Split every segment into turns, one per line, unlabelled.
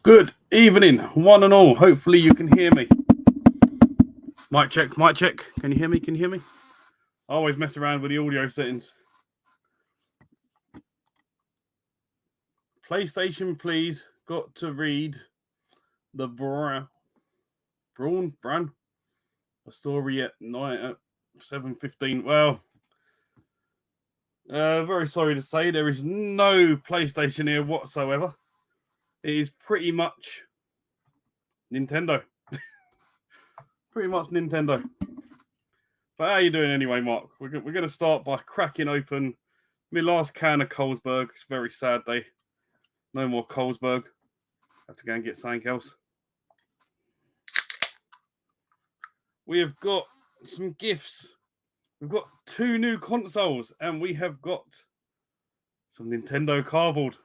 Good evening, one and all. Hopefully you can hear me. Mic check, mic check. Can you hear me? Can you hear me? I always mess around with the audio settings. PlayStation, please. Got to read the Braun a story at night at 7:15. Well, very sorry to say there is no PlayStation here whatsoever. It is pretty much Nintendo. Pretty much Nintendo. But how are you doing anyway, Mark? We're going to start by cracking open my last can of Carlsberg. It's a very sad day. No more Carlsberg. Have to go and get something else. We have got some gifts. We've got 2 new consoles, and we have got some Nintendo cardboard.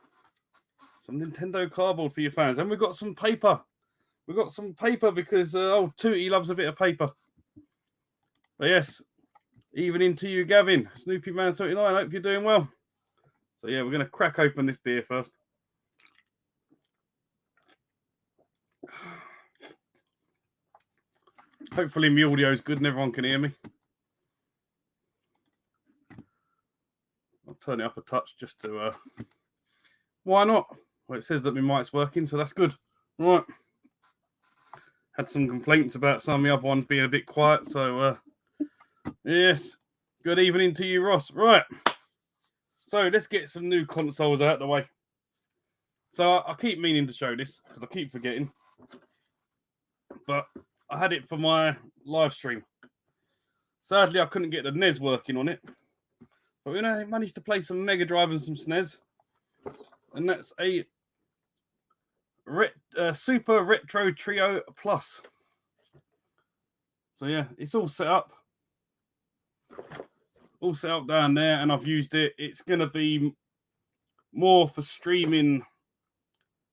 Some Nintendo cardboard for your fans. And we've got some paper. We've got some paper because old Tooty loves a bit of paper. But yes, evening to you, Gavin. Snoopy Man 79, I hope you're doing well. So yeah, we're going to crack open this beer first. Hopefully my audio is good and everyone can hear me. I'll turn it up a touch just to... Why not? Well, it says that my mic's working, so that's good. All right. Had some complaints about some of the other ones being a bit quiet, so... Yes. Good evening to you, Ross. Right. So let's get some new consoles out of the way. So I keep meaning to show this because I keep forgetting. But I had it for my live stream. Sadly, I couldn't get the NES working on it. But we managed to play some Mega Drive and some SNES. And that's a Super Retro Trio Plus. So yeah, it's all set up. All set up down there, and I've used it. It's going to be more for streaming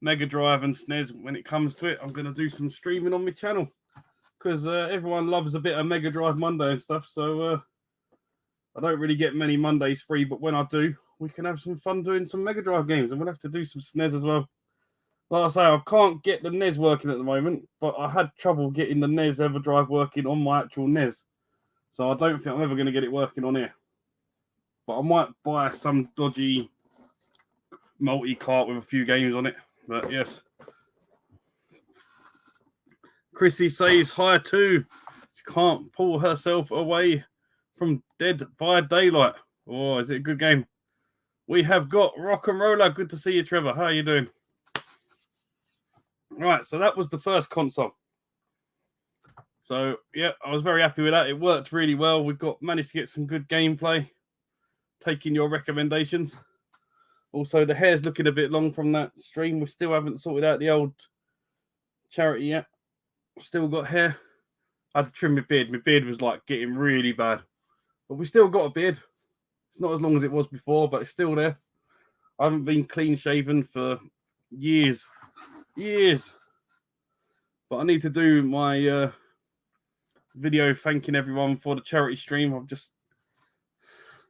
Mega Drive and SNES when it comes to it. I'm going to do some streaming on my channel because everyone loves a bit of Mega Drive Monday and stuff. So I don't really get many Mondays free, but when I do, we can have some fun doing some Mega Drive games, and we'll have to do some SNES as well. Like I say, I can't get the NES working at the moment, but I had trouble getting the NES EverDrive working on my actual NES. So I don't think I'm ever going to get it working on here. But I might buy some dodgy multi-cart with a few games on it. But yes. Chrissy says hi too. She can't pull herself away from Dead by Daylight. Oh, is it a good game? We have got Rock and Roller. Good to see you, Trevor. How are you doing? Right, so that was the first console. So, yeah, I was very happy with that. It worked really well. We've managed to get some good gameplay, taking your recommendations. Also, the hair's looking a bit long from that stream. We still haven't sorted out the old charity yet. Still got hair. I had to trim my beard. My beard was like getting really bad. But we still got a beard. It's not as long as it was before, but it's still there. I haven't been clean shaven for years. Years. But I need to do my... video thanking everyone for the charity stream. I've just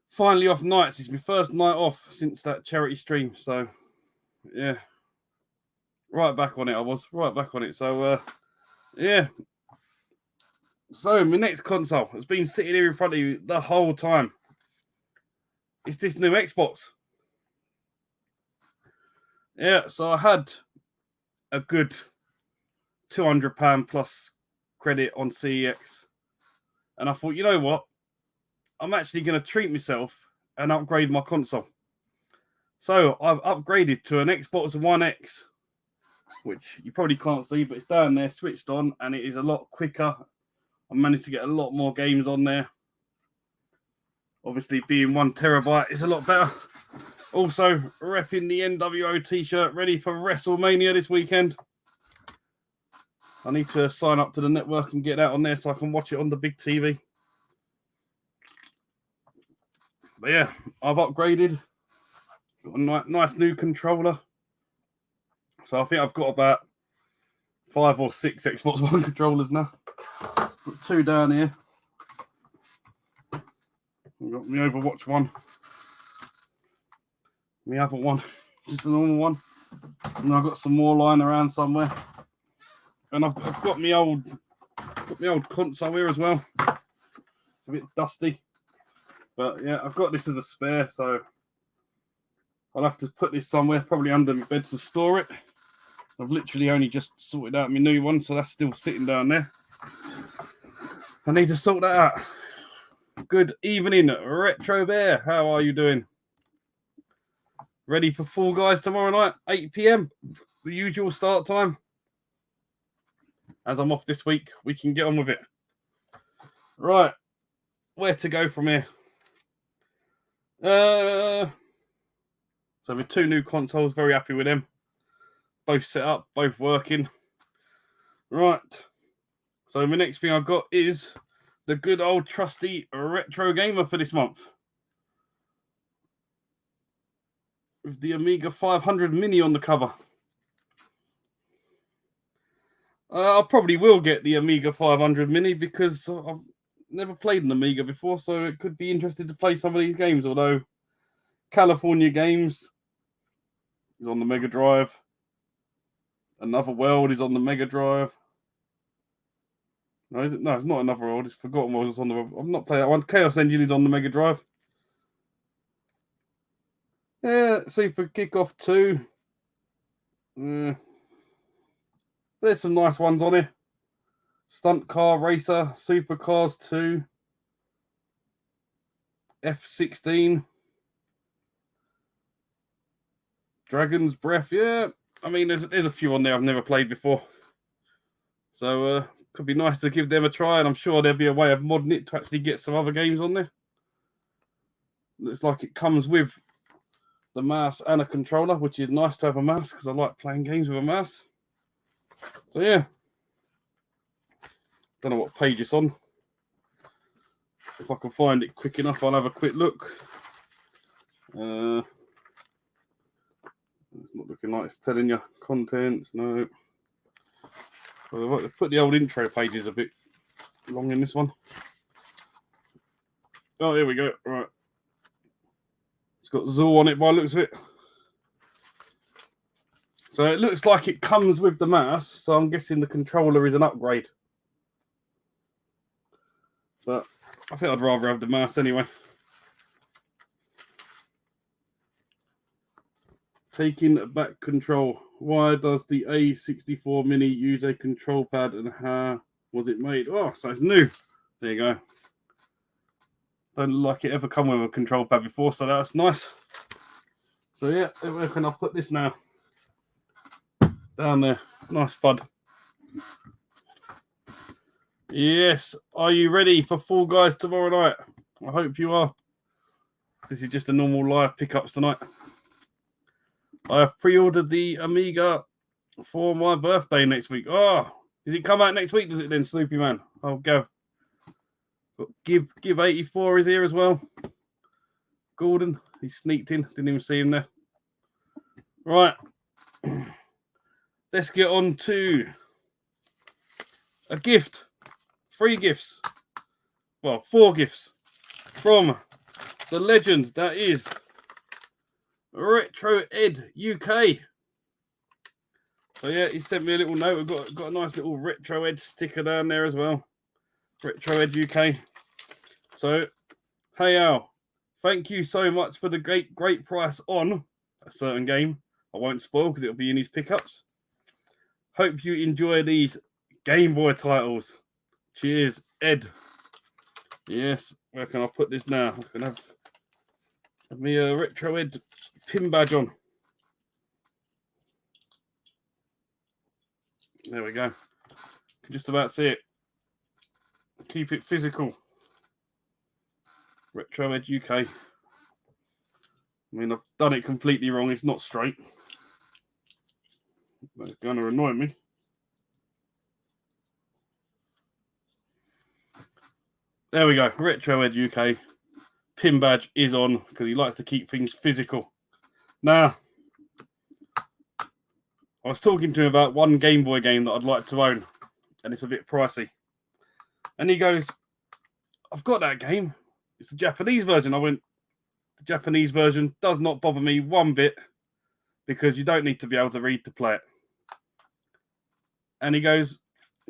finally off nights. It's my first night off since that charity stream. So, yeah. Right back on it, I was. Right back on it. So, yeah. So, my next console has been sitting here in front of you the whole time. It's this new Xbox. Yeah, so I had a good £200 plus credit on CEX, and I thought, you know what, I'm actually going to treat myself and upgrade my console. So I've upgraded to an Xbox One X, which you probably can't see, but it's down there switched on, and it is a lot quicker. I managed to get a lot more games on there. Obviously being 1 terabyte is a lot better. Also repping the NWO t-shirt, ready for WrestleMania this weekend. I need to sign up to the network and get that on there so I can watch it on the big TV. But yeah, I've upgraded. Got a nice new controller. So I think I've got about 5 or 6 Xbox One controllers now. Got 2 down here. I've got my Overwatch one. My other one, just a normal one. And I've got some more lying around somewhere. And I've got my old console here as well. It's a bit dusty. But yeah, I've got this as a spare, so I'll have to put this somewhere, probably under my bed to store it. I've literally only just sorted out my new one, so that's still sitting down there. I need to sort that out. Good evening, Retro Bear. How are you doing? Ready for Fall Guys tomorrow night, 8 p.m, the usual start time. As I'm off this week, we can get on with it. Right, where to go from here? So with 2 new consoles, very happy with them. Both set up, both working. Right. So the next thing I've got is the good old trusty retro gamer for this month. With the Amiga 500 Mini on the cover. I probably will get the Amiga 500 Mini because I've never played an Amiga before, so it could be interesting to play some of these games, although California Games is on the Mega Drive. Another World is on the Mega Drive. No, it's not Another World. It's Forgotten World. It's on the. I've not played that one. Chaos Engine is on the Mega Drive. Yeah, Super Kickoff 2. There's some nice ones on here. Stunt Car Racer, Supercars 2, F-16, Dragon's Breath. Yeah, I mean, there's a few on there I've never played before. So, could be nice to give them a try, and I'm sure there'll be a way of modding it to actually get some other games on there. Looks like it comes with the mouse and a controller, which is nice to have a mouse because I like playing games with a mouse. So, yeah. Don't know what page it's on. If I can find it quick enough, I'll have a quick look. It's not looking like it's telling you contents. No. Well, they've put the old intro pages a bit long in this one. Oh, here we go. Right. It's got Zool on it by the looks of it. So it looks like it comes with the mouse. So I'm guessing the controller is an upgrade. But I think I'd rather have the mouse anyway. Taking back control. Why does the A64 Mini use a control pad and how was it made? Oh, so it's new. There you go. Don't look like it ever come with a control pad before, so that's nice. So yeah, where can I put this now? Down there. Nice FUD. Yes. Are you ready for Fall Guys tomorrow night? I hope you are. This is just a normal live pickups tonight. I have pre-ordered the Amiga for my birthday next week. Oh, does it come out next week? Does it then, Sloopy Man? Oh, Gav. Gib 84 is here as well. Gordon, he sneaked in. Didn't even see him there. Right. Let's get on to a gift. 3 gifts. Well, 4 gifts from the legend that is Retro Ed UK. So yeah, he sent me a little note. We've got a nice little Retro Ed sticker down there as well. Retro Ed UK. So, hey Al, thank you so much for the great price on a certain game. I won't spoil because it'll be in his pickups. Hope you enjoy these Game Boy titles. Cheers, Ed. Yes, where can I put this now? I can have me a Retro Ed pin badge on. There we go. Can just about see it. Keep it physical. Retro Ed UK. I mean, I've done it completely wrong. It's not straight. That's going to annoy me. There we go. Retro Ed UK. Pin badge is on because he likes to keep things physical. Now, I was talking to him about one Game Boy game that I'd like to own, and it's a bit pricey. And he goes, I've got that game. It's the Japanese version. I went, the Japanese version does not bother me one bit. because you don't need to be able to read to play it. And he goes,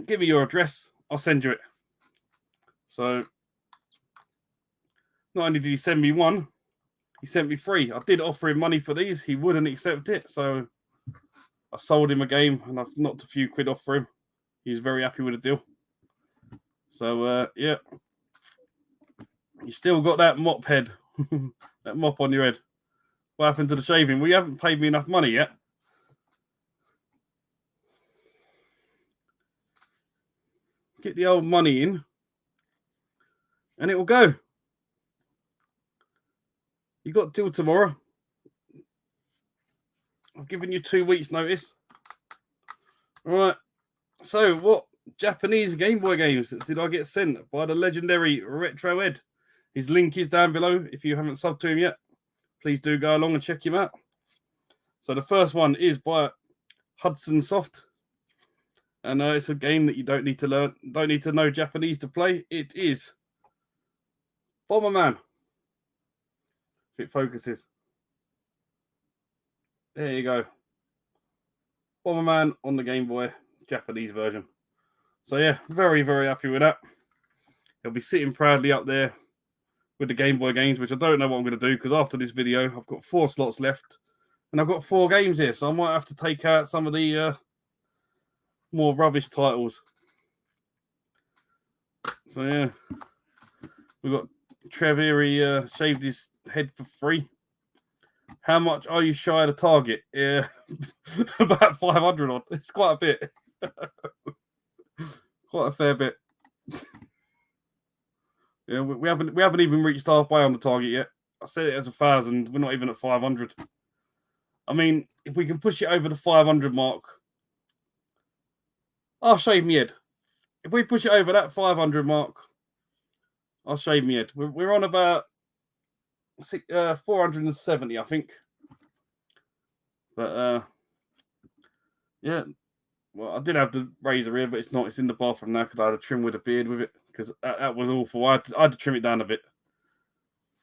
give me your address, I'll send you it. So not only did he send me one, he sent me 3. I did offer him money for these. He wouldn't accept it. So I sold him a game and I've knocked a few quid off for him. He's very happy with the deal. So, yeah. You still got that mop head. That mop on your head. What happened to the shaving? Well, you haven't paid me enough money yet. Get the old money in. And it will go. You got till tomorrow. I've given you 2 weeks' notice. All right. So, what Japanese Game Boy games did I get sent by the legendary Retro Ed? His link is down below. If you haven't subbed to him yet, please do go along and check him out. So the first one is by Hudson Soft. And it's a game that you don't need to know Japanese to play. It is Bomberman. If it focuses. There you go. Bomberman on the Game Boy, Japanese version. So yeah, very, very happy with that. He'll be sitting proudly up there with the Game Boy games, which I don't know what I'm going to do, because after this video, I've got 4 slots left. And I've got 4 games here, so I might have to take out some of the more rubbish titles. So yeah, we've got Trevor, he shaved his head for free. How much are you shy of the target? Yeah, about 500 odd. It's quite a bit. Quite a fair bit. Yeah, we haven't even reached halfway on the target yet. I said it as 1,000. We're not even at 500. I mean, if we can push it over the 500 mark, I'll shave my head. If we push it over that 500 mark, I'll shave my head. We're on about 470, I think. But yeah. Well, I did have the razor here, but it's not. It's in the bathroom now because I had a trim with a beard with it, because that was awful. I had to trim it down a bit.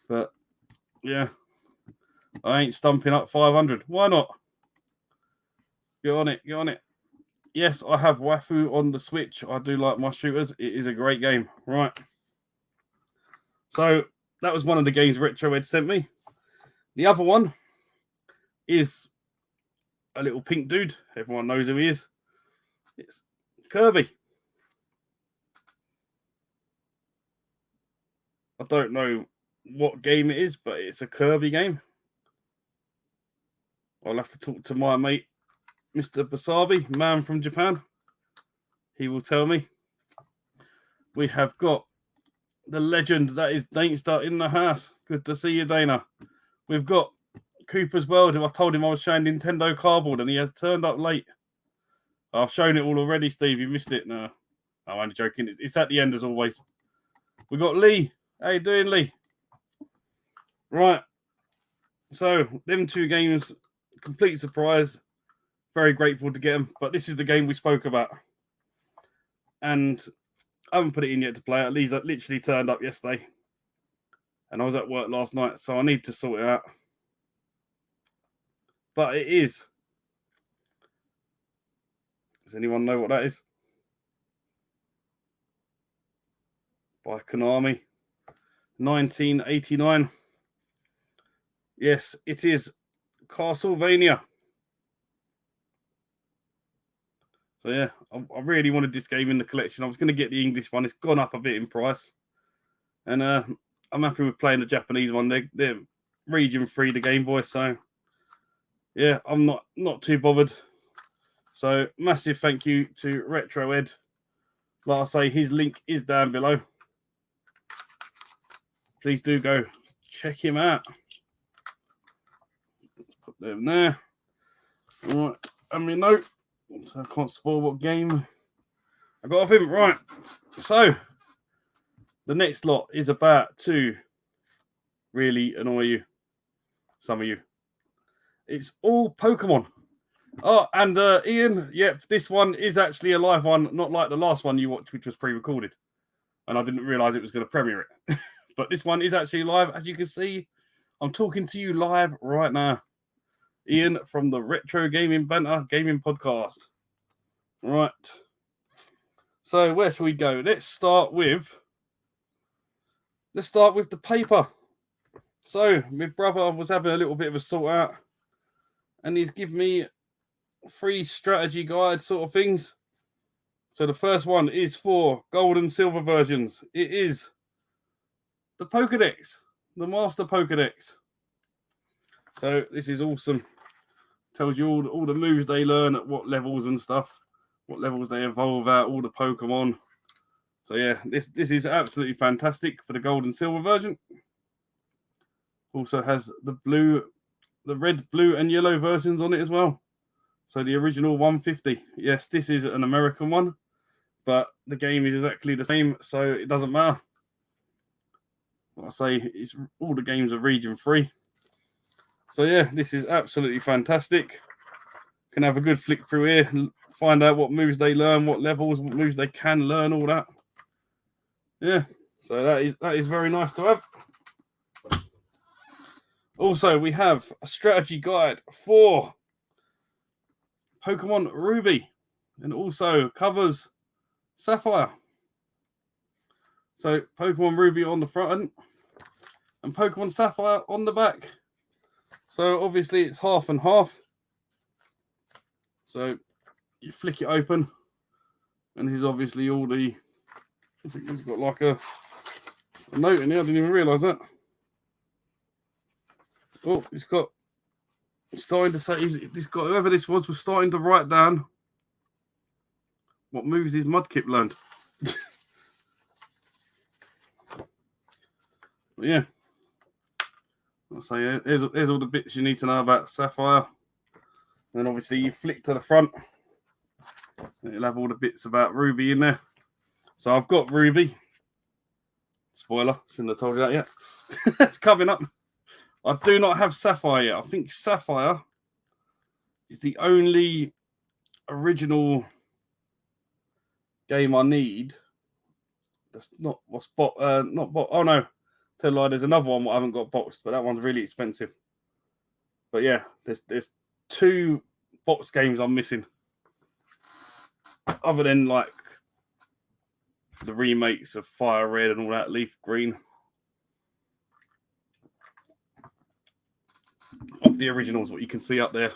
But yeah, I ain't stumping up 500. Why not? Get on it. Get on it. Yes, I have Wafu on the Switch. I do like my shooters. It is a great game. Right. So that was one of the games Retro Ed sent me. The other one is a little pink dude. Everyone knows who he is. It's Kirby. I don't know what game it is, but it's a Kirby game. I'll have to talk to my mate, Mr. Basabi, man from Japan. He will tell me. We have got the legend that is Danestar in the house. Good to see you, Dana. We've got Cooper's World, who I told him I was showing Nintendo Cardboard, and he has turned up late. I've shown it all already, Steve. You missed it. No, I'm only joking. It's at the end as always. We got Lee. How you doing, Lee? Right. So them 2 games, complete surprise. Very grateful to get them. But this is the game we spoke about, and I haven't put it in yet to play it. Lee's literally turned up yesterday, and I was at work last night, so I need to sort it out. But it is. Does anyone know what that is? By Konami. 1989. Yes, it is Castlevania. So yeah, I really wanted this game in the collection. I was going to get the English one. It's gone up a bit in price. And I'm happy with playing the Japanese one. They're region free, the Game Boy. So yeah, I'm not too bothered. So massive thank you to Retro Ed. Like I say, his link is down below. Please do go check him out. Put them there. All right, and me note. So I can't spoil what game I got off him. Right. So the next lot is about to really annoy you. Some of you. It's all Pokemon. Oh, and Ian, yep, this one is actually a live one, not like the last one you watched, which was pre-recorded. And I didn't realize it was going to premiere it. But this one is actually live. As you can see, I'm talking to you live right now. Ian from the Retro Gaming Banter Gaming Podcast. Right. So where shall we go? Let's start with the paper. So my brother was having a little bit of a sort out, and he's given me 3 strategy guide sort of things. So the first one is for gold and silver versions. It is the Pokédex, the Master Pokédex. So this is awesome. Tells you all the moves they learn at what levels and stuff, what levels they evolve at, all the Pokemon. So yeah, this is absolutely fantastic for the gold and silver version. Also has the red, blue, and yellow versions on it as well. So the original 150. Yes, this is an American one, but the game is exactly the same, so it doesn't matter. Like I say, all the games are region free. So yeah, this is absolutely fantastic. Can have a good flick through here, find out what moves they learn, what levels, what moves they can learn, all that. Yeah, so that is very nice to have. Also, we have a strategy guide for Pokemon Ruby, and also covers Sapphire. So Pokemon Ruby on the front and Pokemon Sapphire on the back. So obviously it's half and half. So you flick it open, and this is obviously all the. I think it's got like a note in here. I didn't even realise that. Oh, it's starting to say whoever this was starting to write down what moves his Mudkip learned. But yeah. So yeah, there's all the bits you need to know about Sapphire. And then obviously you flick to the front, and it'll have all the bits about Ruby in there. So I've got Ruby. Spoiler, shouldn't have told you that yet. It's coming up. I do not have Sapphire yet. I think Sapphire is the only original game I need. That's not what's oh no. Tell a lie, there's another one I haven't got boxed, but that one's really expensive. But yeah, there's 2 box games I'm missing. Other than like the remakes of Fire Red and all that, Leaf Green. Of the originals, what you can see up there.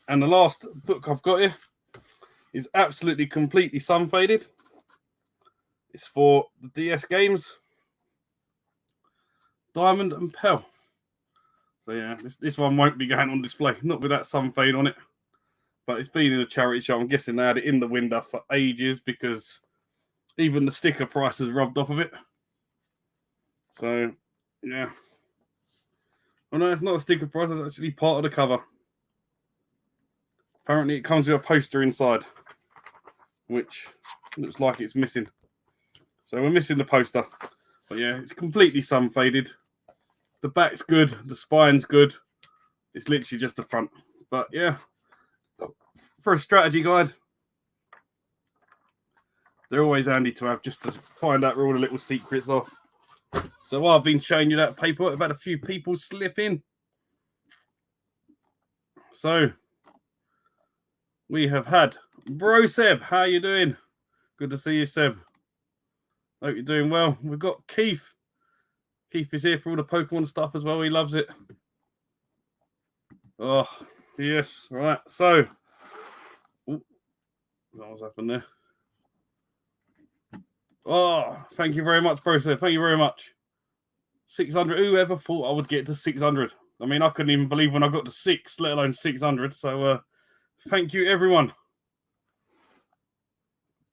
And the last book I've got here is absolutely completely sun faded. It's for the DS games, Diamond and Pearl. So yeah, this one won't be going on display, not with that sun fade on it. But it's been in a charity show. I'm guessing they had it in the window for ages because even the sticker price has rubbed off of it. So yeah. Oh no, it's not a sticker price, it's actually part of the cover. Apparently it comes with a poster inside, which looks like it's missing. So we're missing the poster. But yeah, it's completely sun faded. The back's good, the spine's good. It's literally just the front. But yeah, for a strategy guide, they're always handy to have just to find out where all the little secrets are. So while I've been showing you that paper, I've had a few people slip in. So we have had Bro Seb. How you doing? Good to see you, Seb. Hope you're doing well. We've got Keith. Keith is here for all the Pokemon stuff as well. He loves it. Oh, yes. Right. So, what's happened there? Oh, thank you very much, Bro Seb. Thank you very much. 600. Whoever thought I would get to 600? I mean, I couldn't even believe when I got to 6, let alone 600. So, thank you, everyone.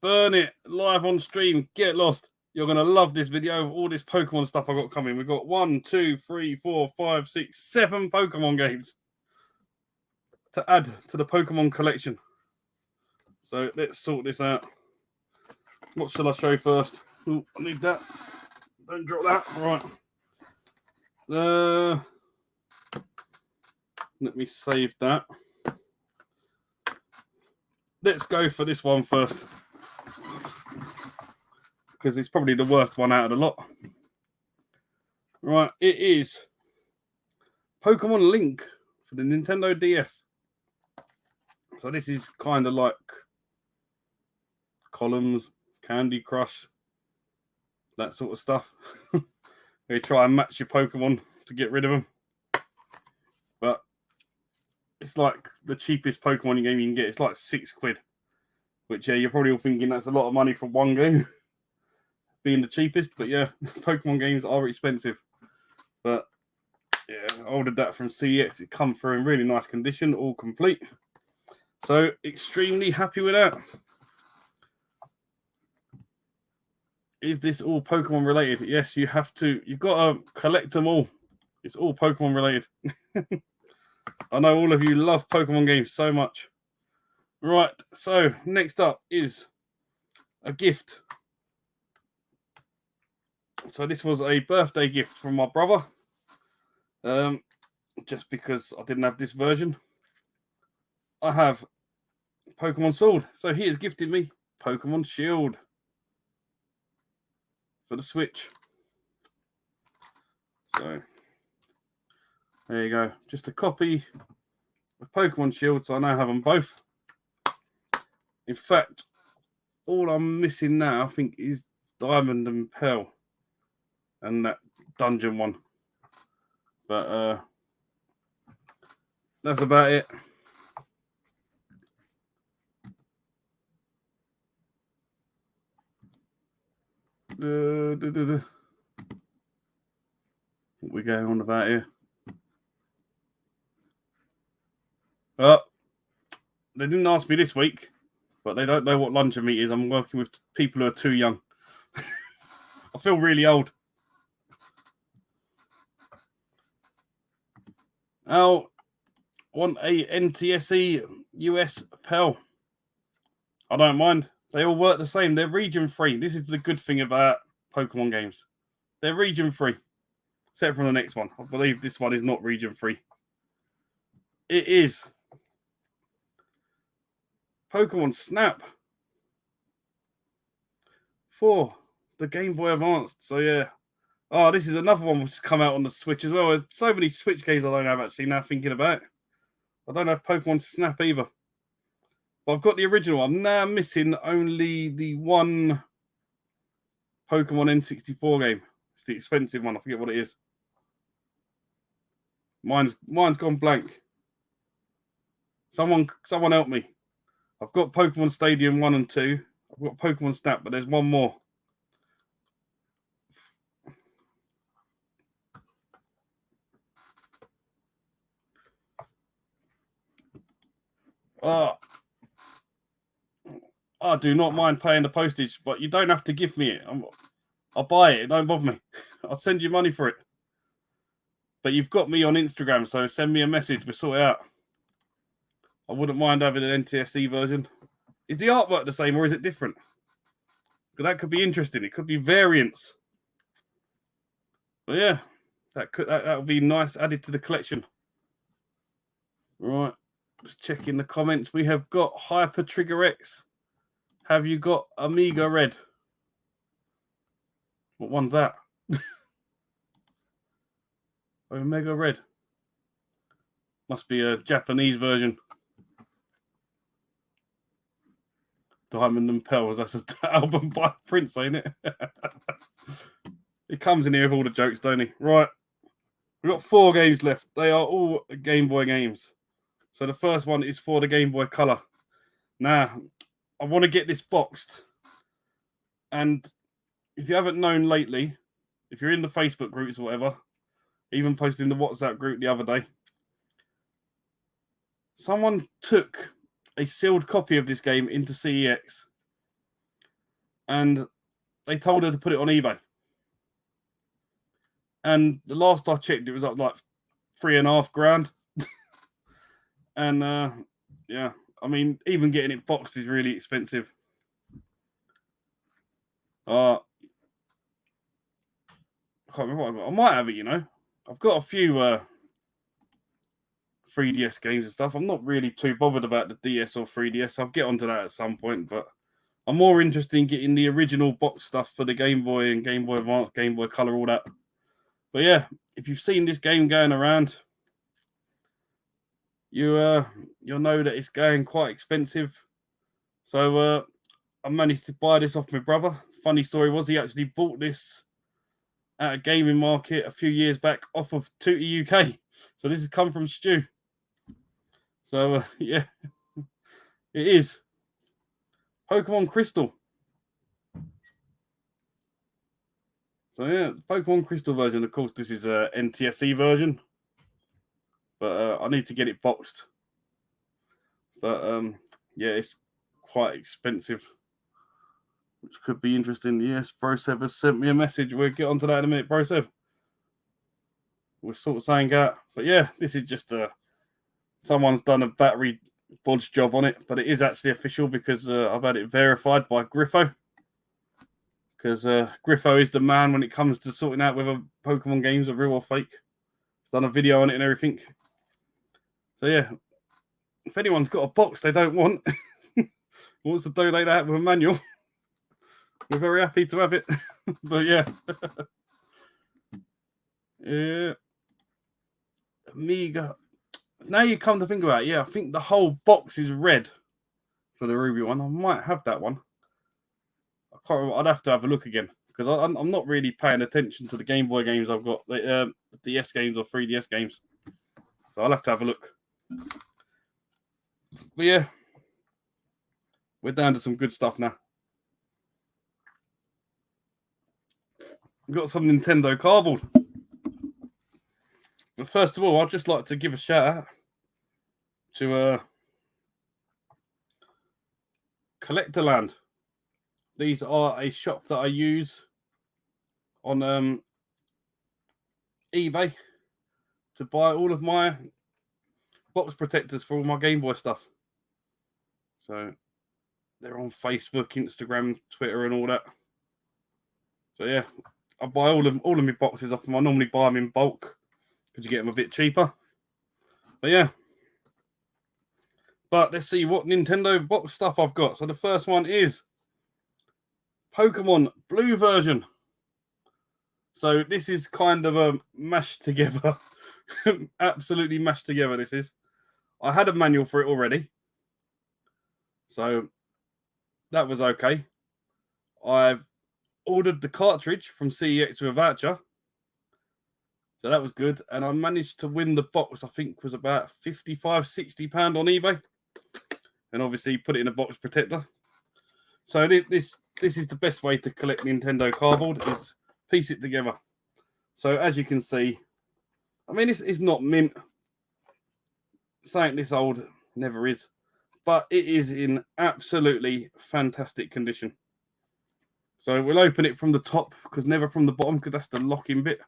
Burn it live on stream. Get lost. You're going to love this video. All this Pokemon stuff I got coming. We've got 1, 2, 3, 4, 5, 6, 7 Pokemon games to add to the Pokemon collection. So let's sort this out. What shall I show first? Oh, I need that. Don't drop that. Right. Let me save that. Let's go for this one first, because it's probably the worst one out of the lot. Right, it is Pokemon Link for the Nintendo DS. So this is kind of like Columns, Candy Crush, that sort of stuff. They try and match your Pokemon to get rid of them. But it's like the cheapest Pokemon game you can get. It's like £6. Which, yeah, you're probably all thinking that's a lot of money for one game being the cheapest. But yeah, Pokemon games are expensive. But yeah, I ordered that from CEX. It come through in really nice condition, all complete. So extremely happy with that. Is this all Pokemon related? Yes, you have to. You've got to collect them all. It's all Pokemon related. I know all of you love Pokemon games so much. Right, so next up is a gift. So this was a birthday gift from my brother. Just because I didn't have this version. I have Pokemon Sword. So he has gifted me Pokemon Shield for the Switch. So there you go. Just a copy of Pokemon Shield, so I now have them both. In fact, all I'm missing now, I think, is Diamond and Pearl and that dungeon one. But that's about it. What we going on about here? Well, they didn't ask me this week, but they don't know what luncheon meat is. I'm working with people who are too young. I feel really old. I want a NTSC US PAL. I don't mind. They all work the same. They're region free. This is the good thing about Pokemon games. They're region free. Except from the next one. I believe this one is not region free. It is Pokemon Snap for the Game Boy Advance. So yeah. Oh, this is another one which has come out on the Switch as well. There's so many Switch games I don't have actually now thinking about it. I don't have Pokemon Snap either. But I've got the original. I'm now missing only the one Pokemon N64 game. It's the expensive one. I forget what it is. Mine's gone blank. Someone help me. I've got Pokemon Stadium 1 and 2. I've got Pokemon Snap, but there's one more. I do not mind paying the postage, but you don't have to give me it. I'll buy it. Don't bother me. I'll send you money for it. But you've got me on Instagram, so send me a message. We'll sort it out. I wouldn't mind having an NTSC version. Is the artwork the same or is it different? Because that could be interesting. It could be variants. But yeah, that would be nice added to the collection. Right, just checking the comments. We have got Hyper Trigger X. Have you got Amiga Red? What one's that? Omega Red. Must be a Japanese version. Diamond and Pearls. That's an album by Prince, ain't it? He comes in here with all the jokes, don't he? Right. We've got 4 games left. They are all Game Boy games. So the first one is for the Game Boy Color. Now, I want to get this boxed. And if you haven't known lately, if you're in the Facebook groups or whatever, even posted in the WhatsApp group the other day, someone took a sealed copy of this game into CEX and they told her to put it on eBay. And the last I checked, it was up like $3,500. And yeah, I mean, even getting it boxed is really expensive. I can't remember what I've got. I might have it, you know. I've got a few 3DS games and stuff. I'm not really too bothered about the DS or 3DS. I'll get onto that at some point, but I'm more interested in getting the original box stuff for the Game Boy and Game Boy Advance, Game Boy Color, all that. But yeah, if you've seen this game going around, you'll know that it's going quite expensive. So I managed to buy this off my brother. Funny story was he actually bought this at a gaming market a few years back off of TootyUk. So this has come from Stu. So yeah, it is Pokemon Crystal. So yeah, Pokemon Crystal version. Of course, this is a NTSC version, but I need to get it boxed. But yeah, it's quite expensive, which could be interesting. Yes, Brosev has sent me a message. We'll get onto that in a minute, Brosev. We're sort of saying that, but yeah, this is just someone's done a battery bodge job on it, but it is actually official because I've had it verified by Griffo. Because Griffo is the man when it comes to sorting out whether Pokemon games are real or fake. He's done a video on it and everything. So yeah, if anyone's got a box they don't want, wants to donate that with a manual, we're very happy to have it. But yeah, yeah, Amiga. Now you come to think about it, yeah, I think the whole box is red for the Ruby one. I might have that one. I can't remember. I'd have to have a look again because I'm not really paying attention to the Game Boy games I've got, the DS games or 3DS games. So I'll have to have a look. But yeah, we're down to some good stuff now. We've got some Nintendo cardboard. But first of all, I'd just like to give a shout out to Collectorland. These are a shop that I use on eBay to buy all of my box protectors for all my Game Boy stuff. So they're on Facebook, Instagram, Twitter, and all that. So yeah, I buy all of my boxes off them. I normally buy them in bulk because you get them a bit cheaper. But yeah. But let's see what Nintendo box stuff I've got. So the first one is Pokemon Blue version. So this is kind of a mashed together. Absolutely mashed together, this is. I had a manual for it already. So that was okay. I've ordered the cartridge from CEX with a voucher. So that was good. And I managed to win the box, I think was about £55, £60 on eBay. And obviously put it in a box protector. So this is the best way to collect Nintendo cardboard, is piece it together. So as you can see, I mean, it's not mint. Saying this old never is. But it is in absolutely fantastic condition. So we'll open it from the top, because never from the bottom, because that's the locking bit.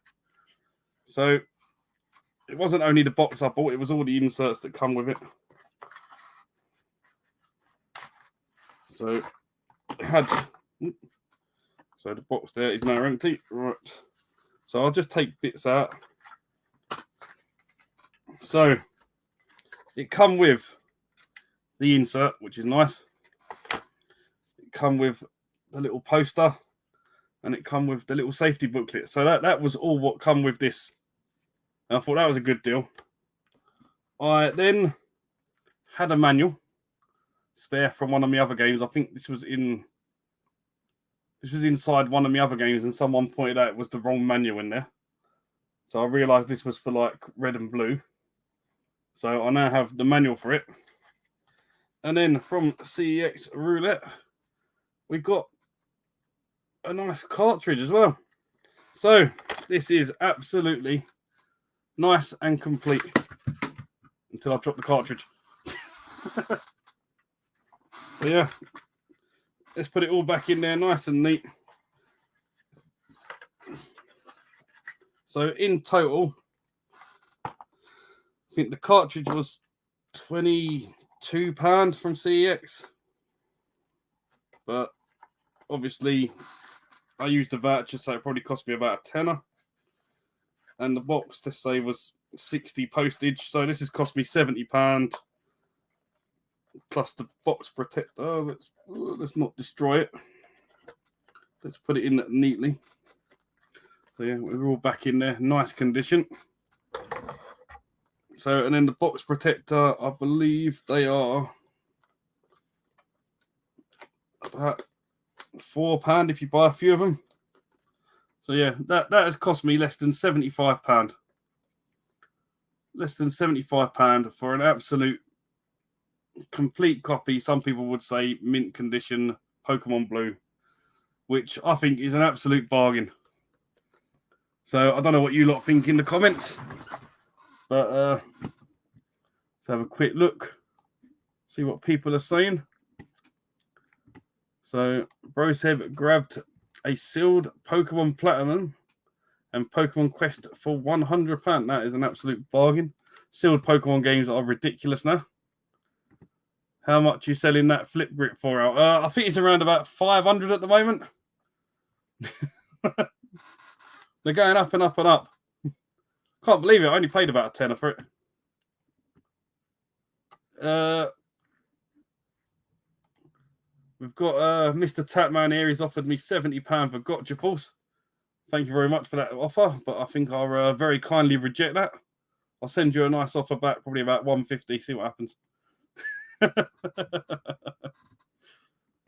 So it wasn't only the box I bought, it was all the inserts that come with it. So it had... So the box there is now empty. Right. So I'll just take bits out. So it come with the insert, which is nice. It come with the little poster, and it come with the little safety booklet. So that was all what come with this. And I thought that was a good deal. I then had a manual spare from one of my other games. I think this was inside one of my other games, and someone pointed out it was the wrong manual in there. So I realised this was for like red and blue. So I now have the manual for it. And then from CEX Roulette, we got a nice cartridge as well. So this is absolutely nice and complete. Until I drop the cartridge. So yeah. Let's put it all back in there nice and neat. So in total, I think the cartridge was £22 from CEX. But obviously, I used a voucher, so it probably cost me about a tenner. And the box, to say, was 60 postage. So this has cost me £70. Plus the box protector. Let's not destroy it. Let's put it in neatly. So yeah, we're all back in there. Nice condition. So, and then the box protector, I believe they are about £4 if you buy a few of them. So yeah, that has cost me less than £75. Less than £75 for an absolute complete copy. Some people would say mint condition Pokemon Blue, which I think is an absolute bargain. So I don't know what you lot think in the comments, but let's have a quick look, see what people are saying. So Broseb grabbed a sealed Pokemon Platinum and Pokemon Quest for £100. That is an absolute bargain. Sealed Pokemon games are ridiculous now. How much are you selling that flip grip for out? I think it's around about 500 at the moment. They're going up and up and up. Can't believe it. I only paid about a tenner for it. We've got Mr. Tatman here. He's offered me £70 for Gotcha Force. Thank you very much for that offer, but I think I'll very kindly reject that. I'll send you a nice offer back, probably about £150. See what happens. But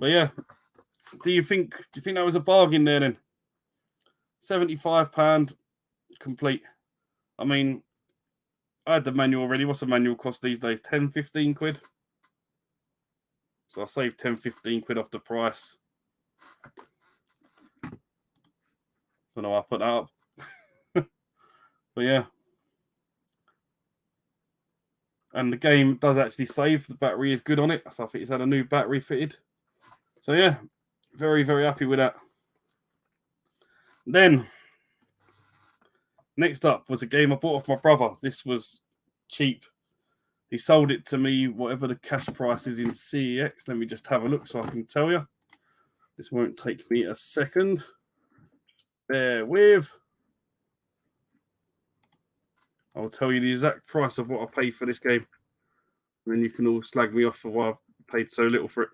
yeah, do you think that was a bargain there then? £75 complete. I mean, I had the manual already. What's the manual cost these days? 10, 15 quid. So I saved 10, 15 quid off the price. Don't know why I put that up. But yeah. And the game does actually save. The battery is good on it. So I think it's had a new battery fitted. So yeah, very, very happy with that. Then, next up was a game I bought off my brother. This was cheap. He sold it to me, whatever the cash price is in CEX. Let me just have a look so I can tell you. This won't take me a second. Bear with. I'll tell you the exact price of what I paid for this game. And then you can all slag me off for why I've paid so little for it.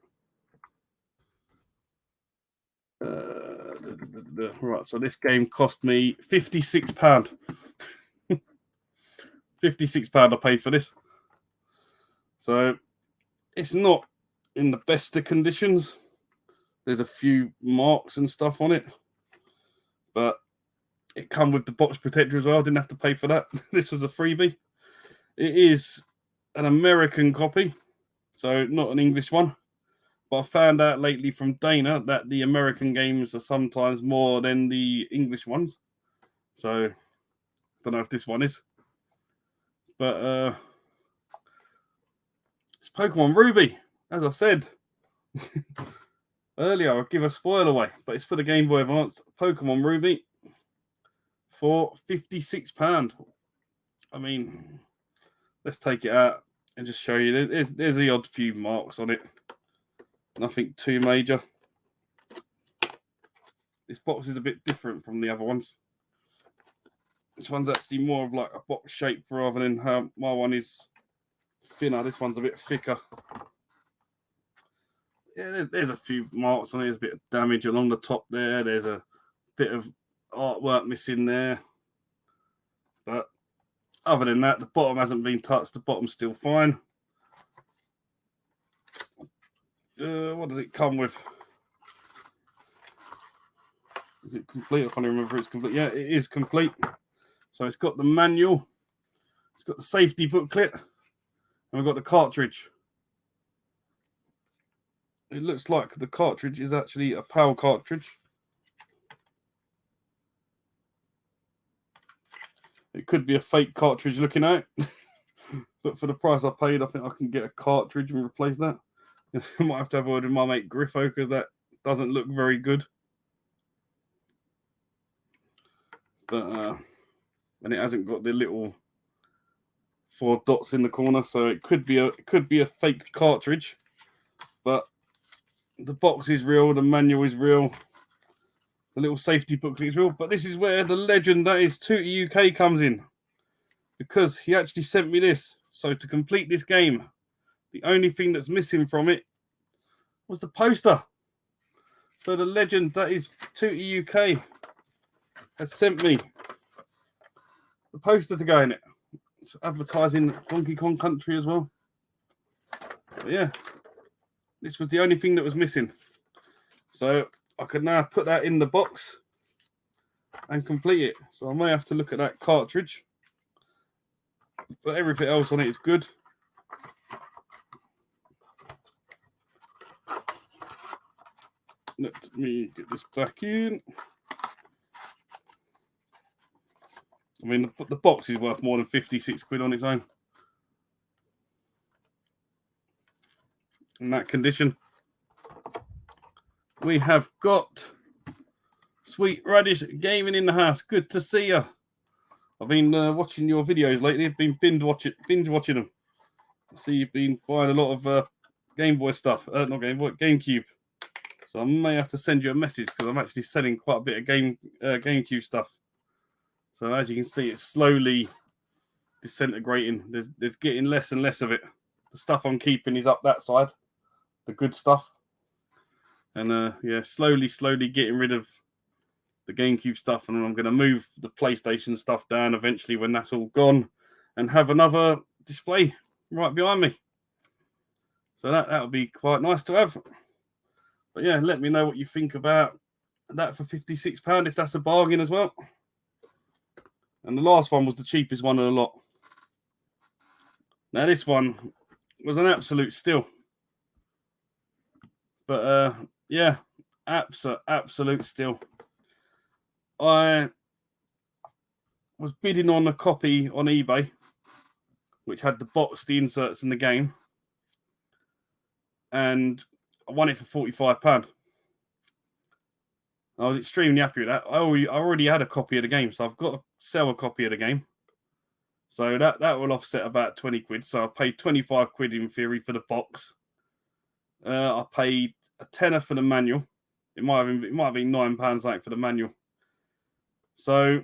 Right, so this game cost me £56. £56 I paid for this. So it's not in the best of conditions. There's a few marks and stuff on it, but it come with the box protector as well. I didn't have to pay for that. This was a freebie. It is an American copy, so not an English one. But I found out lately from Dana that the American games are sometimes more than the English ones. So I don't know if this one is. But it's Pokemon Ruby. As I said earlier, I'll give a spoiler away, but it's for the Game Boy Advance. Pokemon Ruby for £56. I mean, let's take it out and just show you. There's the odd few marks on it. Nothing too major. This box is a bit different from the other ones. This one's actually more of like a box shape rather than how my one is thinner. This one's a bit thicker. Yeah, there's a few marks on it. There's a bit of damage along the top there. There's a bit of artwork missing there. But other than that, the bottom hasn't been touched. The bottom's still fine. What does it come with? Is it complete? I can't remember if it's complete. Yeah, it is complete. So it's got the manual. It's got the safety booklet. And we've got the cartridge. It looks like the cartridge is actually a PAL cartridge. It could be a fake cartridge looking at it. But for the price I paid, I think I can get a cartridge and replace that. I might have to have a word with my mate Griffo because that doesn't look very good. But and it hasn't got the little 4 dots in the corner, so it could be a fake cartridge. But the box is real, the manual is real, the little safety booklet is real. But this is where the legend that is TootyUk comes in, because he actually sent me this. So to complete this game, the only thing that's missing from it was the poster. So the legend that is TootyUk has sent me the poster to go in it. It's advertising Donkey Kong Country as well. But yeah, this was the only thing that was missing. So I could now put that in the box and complete it. So I may have to look at that cartridge. But everything else on it is good. Let me get this back in. I mean, the box is worth more than 56 quid on its own. In that condition. We have got Sweet Radish Gaming in the house. Good to see you. I've been watching your videos lately. I've been binge watching them. I see you've been buying a lot of Game Boy stuff. Not Game Boy, GameCube. So I may have to send you a message because I'm actually selling quite a bit of GameCube stuff. So as you can see, it's slowly disintegrating. There's getting less and less of it. The stuff I'm keeping is up that side, the good stuff. And yeah, slowly getting rid of the GameCube stuff, and I'm going to move the PlayStation stuff down eventually when that's all gone, and have another display right behind me. So that would be quite nice to have. But yeah, let me know what you think about that for £56 if that's a bargain as well. And the last one was the cheapest one of the lot. Now this one was an absolute steal. But yeah, absolute steal. I was bidding on a copy on eBay, which had the box, the inserts, and the game, and I won it for £45. I was extremely happy with that. I already had a copy of the game, so I've got to sell a copy of the game. So that will offset about 20 quid. So I paid 25 quid in theory for the box. I paid a tenner for the manual. It might have been £9 like for the manual. So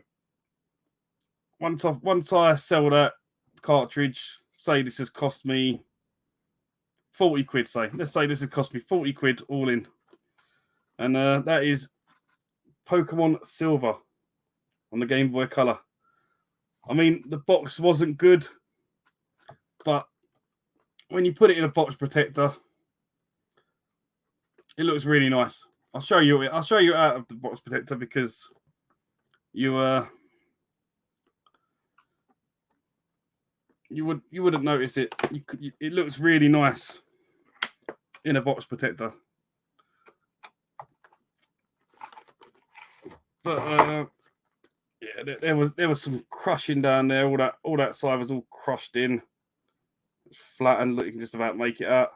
once I sell that cartridge, say this has cost me 40 quid. Let's say this has cost me 40 quid all in, and that is Pokemon Silver on the Game Boy Color. I mean, the box wasn't good, but when you put it in a box protector, it looks really nice. I'll show you out of the box protector because you wouldn't notice it. It looks really nice in a box protector. But yeah, there was some crushing down there. All that side was all crushed in. It's flattened. Look, you can just about make it out.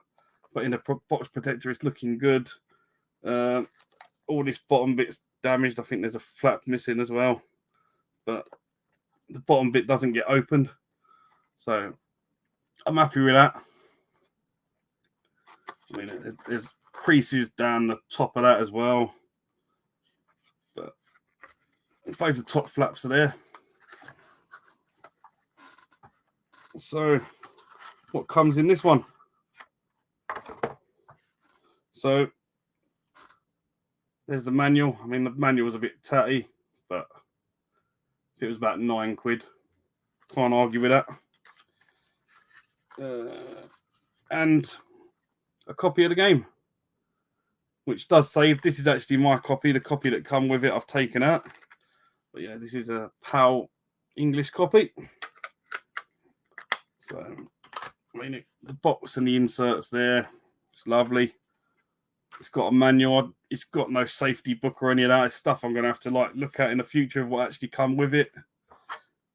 But in the box protector, it's looking good. All this bottom bit's damaged. I think there's a flap missing as well. But the bottom bit doesn't get opened. So I'm happy with that. I mean, there's creases down the top of that as well. But both the top flaps are there. So what comes in this one? So there's the manual. I mean, the manual was a bit tatty, but it was about 9 quid. Can't argue with that. And a copy of the game, which does say this is actually my copy. The copy that come with it, I've taken out. But yeah, this is a PAL English copy. So, I mean, the box and the inserts there, it's lovely. It's got a manual. It's got no safety book or any of that. It's stuff I'm going to have to look at in the future of what actually come with it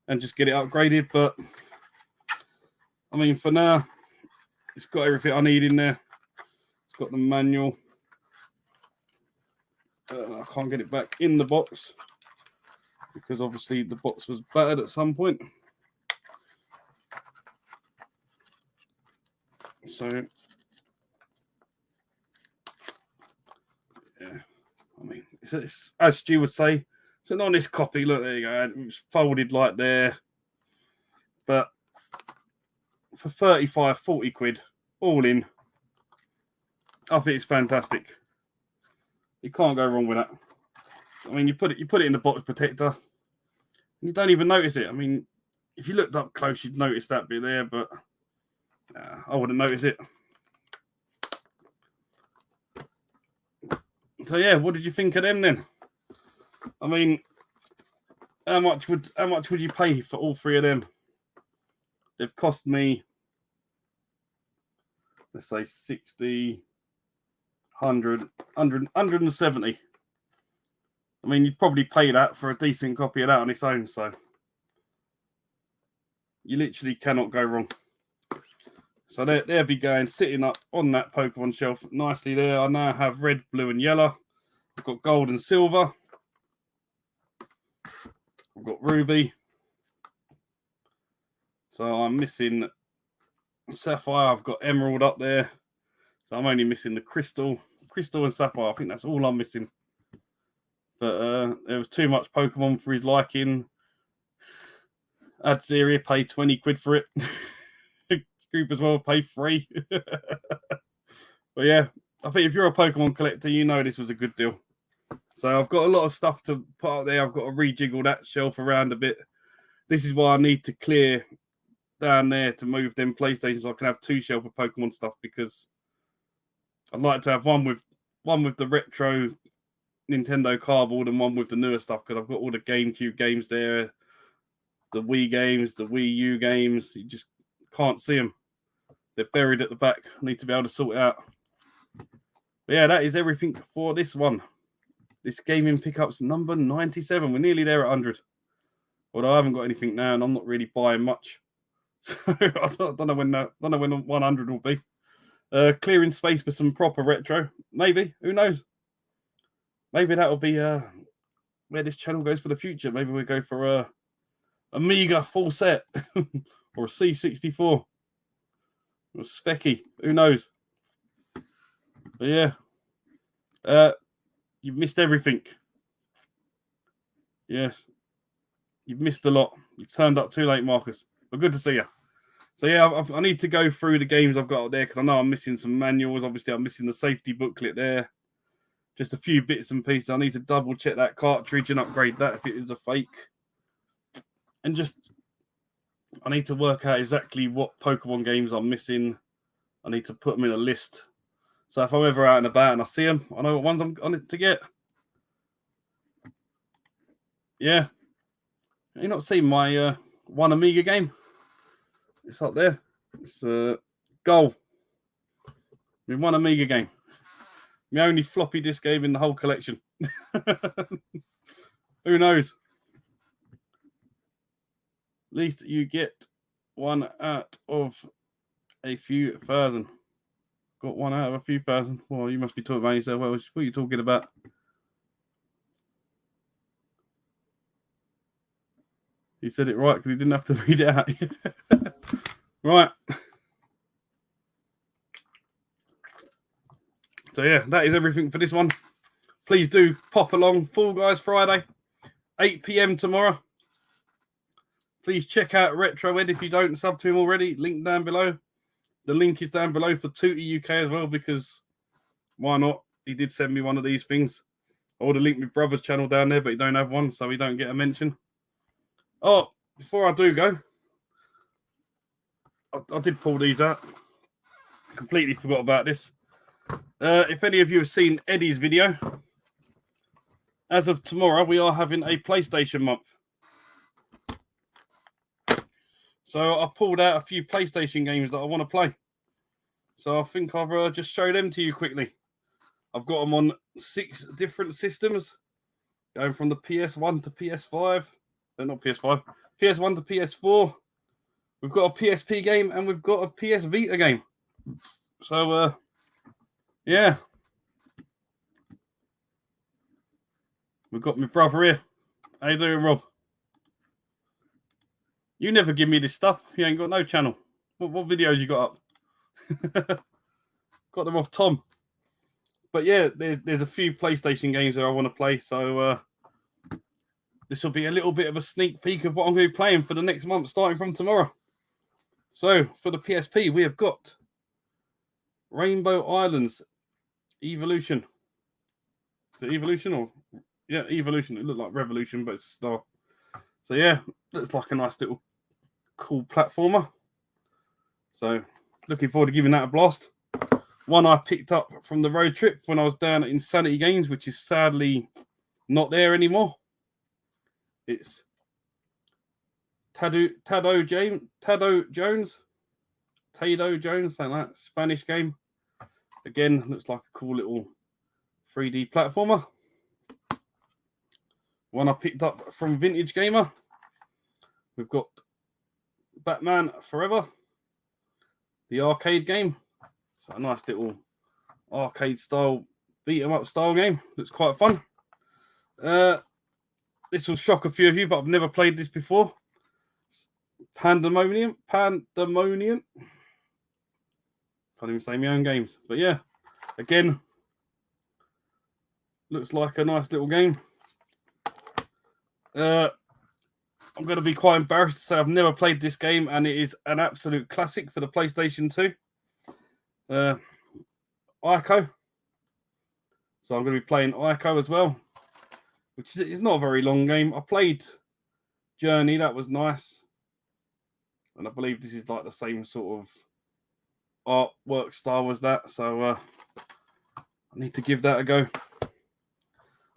and just get it upgraded. But I mean, for now, it's got everything I need in there. It's got the manual. I can't get it back in the box because obviously the box was battered at some point. So, yeah, I mean, it's as Stu would say, it's an honest copy. Look, there you go. It was folded like there. But for 35, 40 quid, all in, I think it's fantastic. You can't go wrong with that. I mean, you put it in the box protector, and you don't even notice it. I mean, If you looked up close, you'd notice that bit there, but I wouldn't notice it. So yeah, what did you think of them then? I mean, how much would you pay for all three of them? They've cost me, let's say 60, 100, 170. I mean, you'd probably pay that for a decent copy of that on its own, so you literally cannot go wrong. So they'll be going, sitting up on that Pokemon shelf nicely there. I now have red, blue, and yellow. I've got gold and silver. I've got ruby. So I'm missing sapphire. I've got emerald up there. So I'm only missing the crystal and sapphire. I think that's all I'm missing. But there was too much Pokemon for his liking. Adzeria paid 20 quid for it. Scoop as well, pay 3. But yeah, I think if you're a Pokemon collector, you know this was a good deal. So I've got a lot of stuff to put out there. I've got to rejiggle that shelf around a bit. This is why I need to clear down there to move them PlayStations so I can have 2 shelves of Pokemon stuff, because I'd like to have one with the retro Nintendo cardboard and one with the newer stuff, because I've got all the GameCube games there, the Wii games, the Wii U games. You just can't see them. They're buried at the back. I need to be able to sort it out. But yeah, that is everything for this one. This gaming pickups number 97. We're nearly there at 100. Although I haven't got anything now, and I'm not really buying much. So I don't know when 100 will be. Clearing space for some proper retro. Maybe. Who knows? Maybe that'll be where this channel goes for the future. Maybe we go for a Amiga full set or a C64 or a Specky. Who knows? But yeah, you've missed everything. Yes, you've missed a lot. You've turned up too late, Marcus. But good to see you. So yeah, I need to go through the games I've got up there, because I know I'm missing some manuals. Obviously, I'm missing the safety booklet there. Just a few bits and pieces. I need to double check that cartridge and upgrade that if it is a fake. And just, I need to work out exactly what Pokemon games I'm missing. I need to put them in a list. So if I'm ever out and about and I see them, I know what ones I'm on it to get. Yeah. You not seen my one Amiga game? It's up there. It's Goal. My one Amiga game. My only floppy disk game in the whole collection. Who knows? At least you get one out of a few thousand. Got one out of a few thousand. Well, you must be talking about yourself. What are you talking about? He said it right because he didn't have to read it out. Right. So yeah, that is everything for this one. Please do pop along. Fall Guys Friday, 8 p.m. tomorrow. Please check out Retro Ed if you don't sub to him already. Link down below. The link is down below for TootyUk as well, because why not? He did send me one of these things. I would have linked my brother's channel down there, but he don't have one, so he don't get a mention. Oh, before I do go, I did pull these out. Completely forgot about this. If any of you have seen Eddie's video, as of tomorrow, we are having a PlayStation month. So I pulled out a few PlayStation games that I want to play. So I think I'll just show them to you quickly. I've got them on 6 different systems, going from the PS1 to PS5. Not PS5. PS1 to PS4. We've got a PSP game and we've got a PS Vita game. So, yeah. We've got my brother here. How you doing, Rob? You never give me this stuff. You ain't got no channel. What videos you got up? Got them off Tom. But yeah, there's a few PlayStation games that I want to play. So this will be a little bit of a sneak peek of what I'm going to be playing for the next month, starting from tomorrow. So for the PSP, we have got Rainbow Islands Evolution. Is it Evolution or... Yeah, Evolution. It looked like Revolution, but it's a star. So yeah, looks like a nice little cool platformer. So looking forward to giving that a blast. One I picked up from the road trip when I was down at Insanity Games, which is sadly not there anymore. It's Tado Jones, something like that, Spanish game. Again, looks like a cool little 3D platformer. One I picked up from Vintage Gamer. We've got Batman Forever, the arcade game. It's a nice little arcade style, beat 'em up style game. Looks quite fun. This will shock a few of you, but I've never played this before. Pandemonium. Can't even say my own games. But yeah, again, looks like a nice little game. I'm going to be quite embarrassed to say I've never played this game, and it is an absolute classic for the PlayStation 2. Ico. So I'm going to be playing Ico as well, which is not a very long game. I played Journey, that was nice. And I believe this is like the same sort of artwork style as that. So I need to give that a go.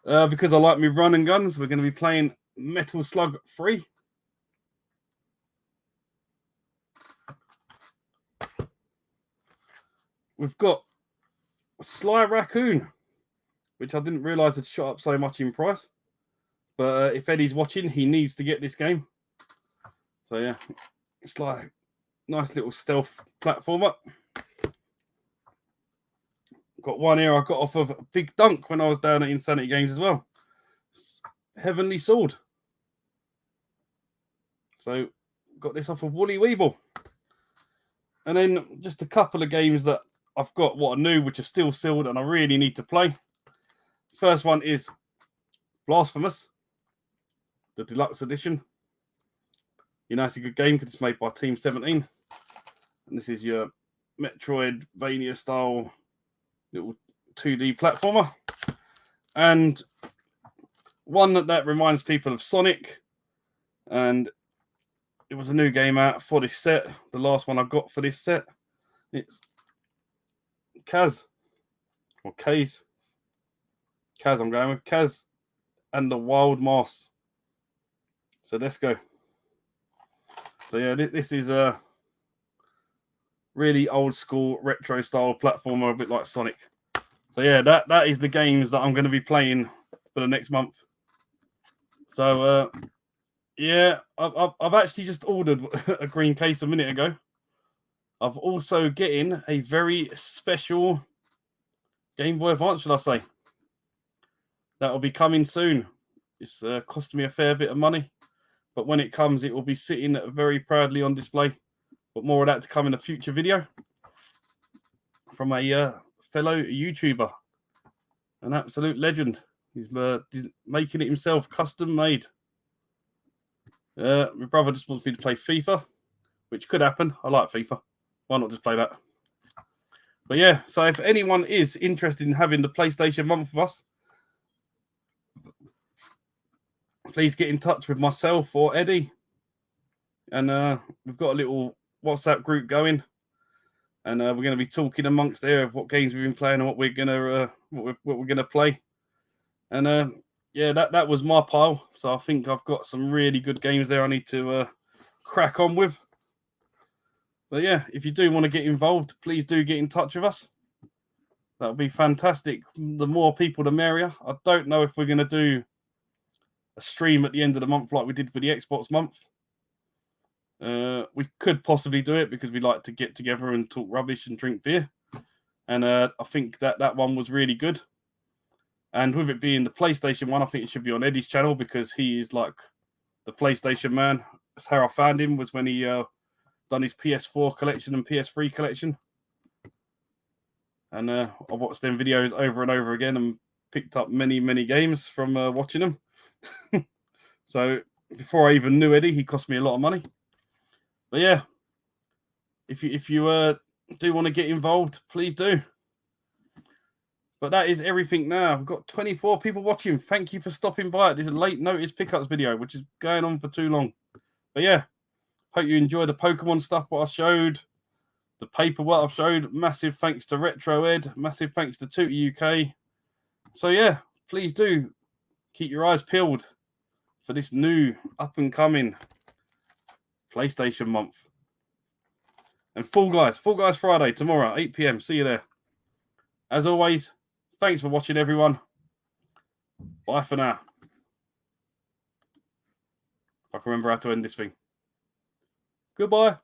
Because I like me run and guns, we're going to be playing Metal Slug 3. We've got Sly Raccoon, which I didn't realise had shot up so much in price. But if Eddie's watching, he needs to get this game. So yeah, it's like a nice little stealth platformer. Got one here I got off of Big Dunk when I was down at Insanity Games as well. Heavenly Sword. So got this off of Woolly Weeble. And then just a couple of games that I've got what are new, which are still sealed and I really need to play. First one is Blasphemous, the deluxe edition. You know, it's a good game because it's made by Team 17. And this is your Metroidvania style little 2D platformer. And one that reminds people of Sonic. And it was a new game out for this set. The last one I got for this set. It's Kaz. Or Kaz. Kaz I'm going with. Kaz and the Wild Moss. So let's go. So yeah, this is a really old school retro style platformer, a bit like Sonic. So yeah, that is the games that I'm going to be playing for the next month. So yeah, I've actually just ordered a green case a minute ago. I've also getting a very special Game Boy Advance, should I say? That will be coming soon. It's cost me a fair bit of money, but when it comes, it will be sitting very proudly on display. But more of that to come in a future video from a fellow YouTuber, an absolute legend. He's making it himself, custom made. My brother just wants me to play FIFA, which could happen. I like FIFA. Why not just play that? But yeah, so if anyone is interested in having the PlayStation month with us, please get in touch with myself or Eddie. And we've got a little WhatsApp group going. And we're going to be talking amongst there of what games we've been playing and what we're gonna play. And yeah, that was my pile. So I think I've got some really good games there I need to crack on with. But yeah, if you do want to get involved, please do get in touch with us. That would be fantastic. The more people, the merrier. I don't know if we're going to do a stream at the end of the month like we did for the Xbox month. We could possibly do it because we like to get together and talk rubbish and drink beer. And I think that one was really good. And with it being the PlayStation one, I think it should be on Eddie's channel because he is like the PlayStation man. That's how I found him, was when he done his PS4 collection and PS3 collection. And I watched them videos over and over again and picked up many, many games from watching them. So before I even knew Eddie, he cost me a lot of money. But yeah, if you do want to get involved, please do. But that is everything now. We've got 24 people watching. Thank you for stopping by. This is a late notice pickups video, which is going on for too long. But yeah, Hope you enjoy the Pokemon stuff, what I showed. The paper, what I've showed. Massive thanks to Retro Ed. Massive thanks to TootyUk. So, yeah, please do keep your eyes peeled for this new up-and-coming PlayStation month. And Fall Guys Friday, tomorrow, 8 p.m. See you there. As always, thanks for watching, everyone. Bye for now. If I can remember how to end this thing. Goodbye.